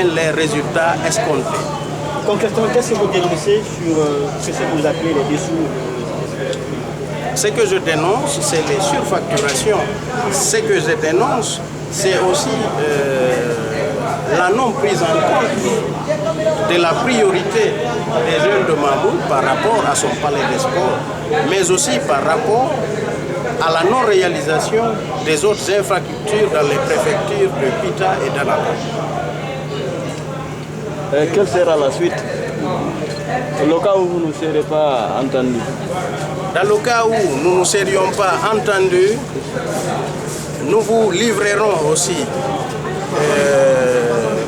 atteint les résultats escomptés. Concrètement, qu'est-ce que vous dénoncez sur ce que vous appelez les dessous? Ce que je dénonce, c'est les surfacturations. Ce que je dénonce, c'est aussi la non prise en compte de la priorité des jeunes de Mamou par rapport à son palais des sports, mais aussi par rapport à la non-réalisation des autres infrastructures dans les préfectures de Pita et d'Alaba. Quelle sera la suite? Dans le cas où vous ne serez pas entendus? Dans le cas où nous ne serions pas entendus, nous vous livrerons aussi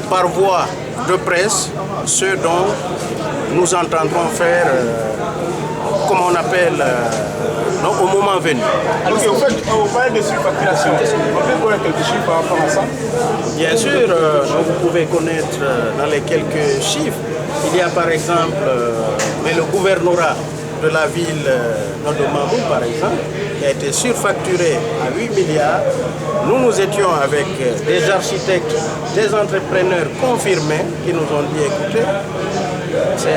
par voie de presse ce dont nous entendrons faire, comme on appelle, au moment venu. Alors, en fait, on parle de surfacturation. On peut connaître quelques chiffres par rapport à ça? Bien sûr, vous pouvez connaître dans les quelques chiffres. Il y a par exemple, mais le gouvernorat de la ville de Mamou, par exemple, qui a été surfacturé à 8 milliards. Nous étions avec des architectes, des entrepreneurs confirmés qui nous ont dit, écoutez, c'est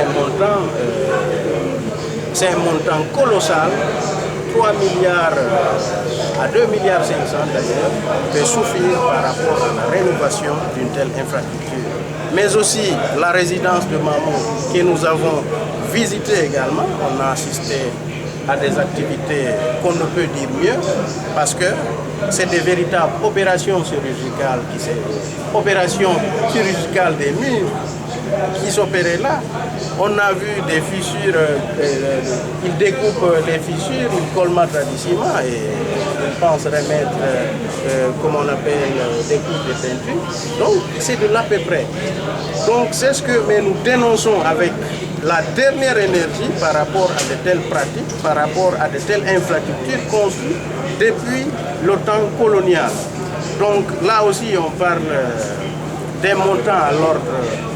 un montant colossal, 3 milliards à 2 milliards 500 d'ailleurs, peut suffire par rapport à la rénovation d'une telle infrastructure. Mais aussi la résidence de Mamou que nous avons visitée également. On a assisté à des activités qu'on ne peut dire mieux parce que c'est des véritables opérations chirurgicales des murs qui s'opéraient là. On a vu des fissures, ils découpent les fissures, ils colmatent du ciment et ils pensent remettre, comme on appelle, des couches de peinture. Donc c'est de l'à peu près. Donc c'est ce que nous dénonçons avec la dernière énergie par rapport à de telles pratiques, par rapport à de telles infrastructures conçues depuis le temps colonial. Donc là aussi on parle des montants à l'ordre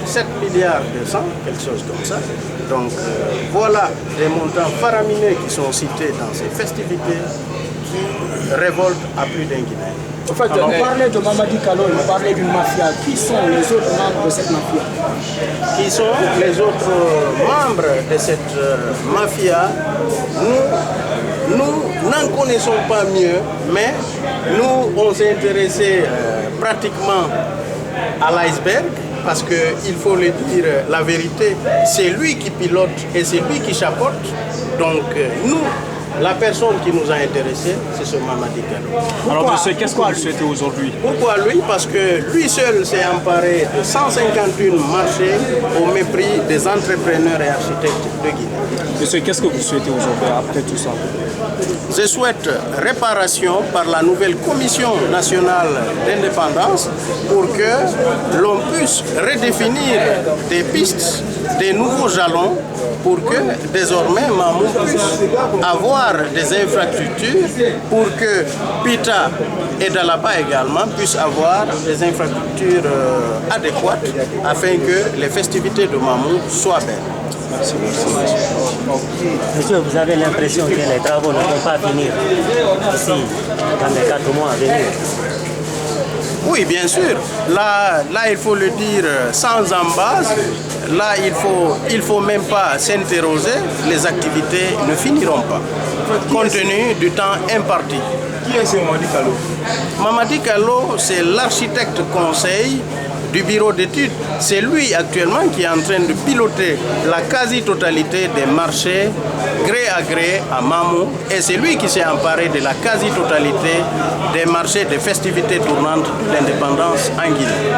de 7 milliards 200, quelque chose comme ça. Donc voilà des montants faramineux qui sont cités dans ces festivités qui révoltent à plus d'un Guinéen. En fait, on parlait de Mamadi Kalo, on parlait d'une mafia. Qui sont les autres membres de cette mafia? Qui sont les autres membres de cette mafia? Nous n'en connaissons pas mieux, mais nous, on s'est intéressé pratiquement à l'iceberg, parce qu'il faut le dire la vérité, c'est lui qui pilote et c'est lui qui chapeaute. Donc nous, la personne qui nous a intéressés, c'est ce Mamadi Kalo. Alors monsieur, qu'est-ce que vous souhaitez aujourd'hui? Pourquoi lui? Parce que lui seul s'est emparé de 151 marchés au mépris des entrepreneurs et architectes de Guinée. Monsieur, qu'est-ce que vous souhaitez aujourd'hui après tout ça? Je souhaite réparation par la nouvelle Commission nationale d'indépendance pour que l'on puisse redéfinir des pistes, des nouveaux jalons pour que désormais Mamou puisse avoir des infrastructures, pour que Pita et Dalaba également puissent avoir des infrastructures adéquates afin que les festivités de Mamou soient belles. Merci. Monsieur, vous avez l'impression que les travaux ne vont pas finir ici dans les 4 mois à venir? Oui, bien sûr. Là, il faut le dire sans embase. Là, il faut même pas s'interroger. Les activités ne finiront pas, compte tenu du temps imparti. Qui est ce Mamadi Kalo? Mamadi Kalo, c'est l'architecte conseil du bureau d'études. C'est lui actuellement qui est en train de piloter la quasi-totalité des marchés gré à gré à Mamou, et c'est lui qui s'est emparé de la quasi-totalité des marchés des festivités tournantes de l'indépendance en Guinée.